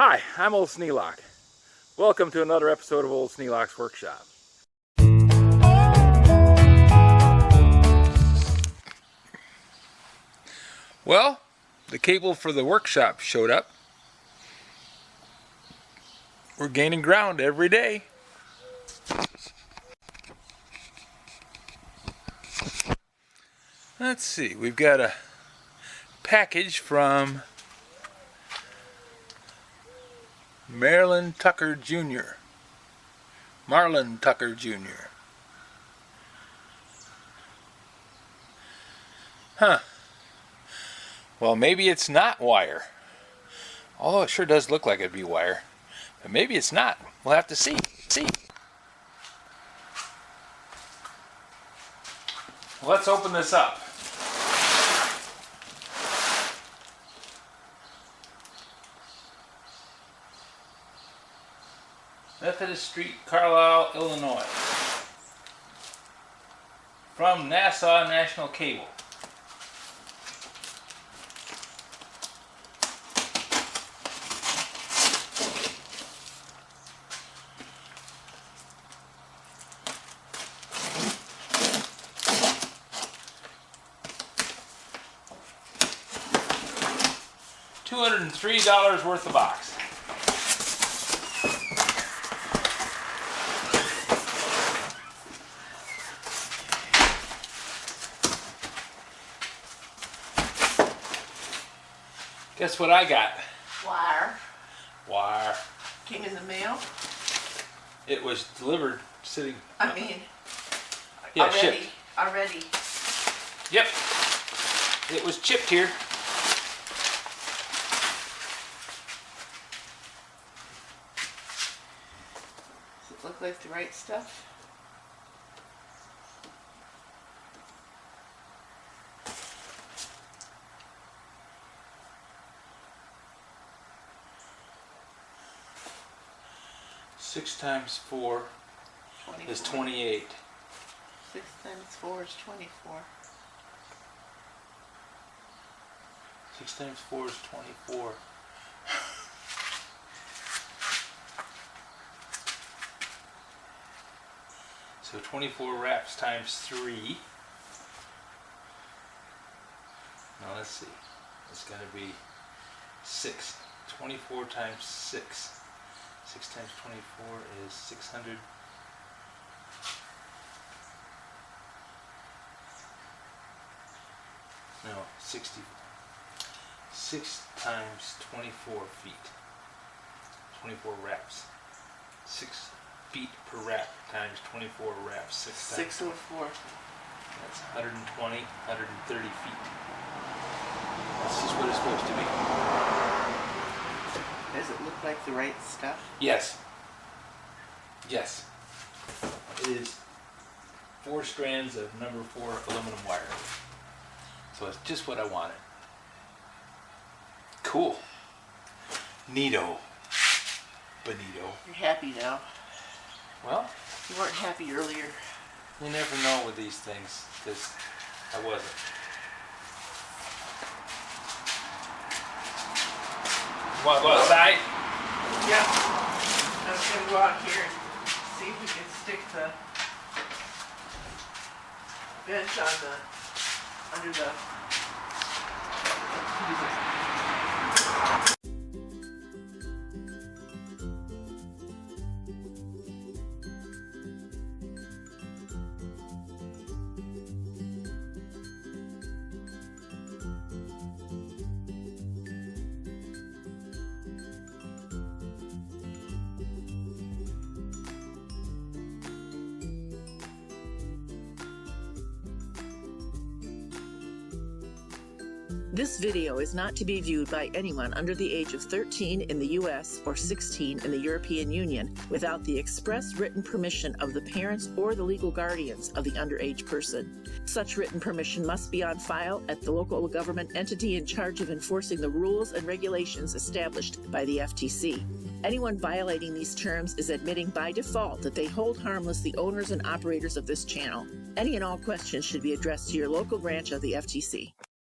Hi, I'm Old Sneelock. Welcome to another episode of Old Sneelock's Workshop. Well, the cable for the workshop showed up. We're gaining ground every day. Let's see, we've got a package from Marlon Tucker Jr. Huh. Well, maybe it's not wire. Although it sure does look like it'd be wire. But maybe it's not. We'll have to see. Let's open this up. Methodist Street, Carlisle, Illinois. From Nassau National Cable. $203 worth of box. Guess what I got? Wire. Came in the mail? It was delivered sitting. Yeah, shipped. Already. Yep. It was chipped here. Does it look like the right stuff? Six times 4 is 28. 6 times 4 is 24. 6 times 4 is 24. So 24 wraps times 3. Now let's see. It's going to be 6. 24 times 6. 6 times 24 is 600. No, 60. 6 times 24 feet. 24 wraps. 6 feet per wrap times 24 wraps. 604. That's 120, 130 feet. That's just what it's supposed to be. Does it look like the right stuff? Yes. It is 4 strands of number 4 aluminum wire. So it's just what I wanted. Cool. Neato. Bonito. You're happy now. Well, You weren't happy earlier. you never know with these things, because I wasn't. Want to go outside? Yeah. I was going to go out here and see if we can stick the bench on under the. This video is not to be viewed by anyone under the age of 13 in the U.S. or 16 in the European Union without the express written permission of the parents or the legal guardians of the underage person. Such written permission must be on file at the local government entity in charge of enforcing the rules and regulations established by the FTC. Anyone violating these terms is admitting by default that they hold harmless the owners and operators of this channel. Any and all questions should be addressed to your local branch of the FTC.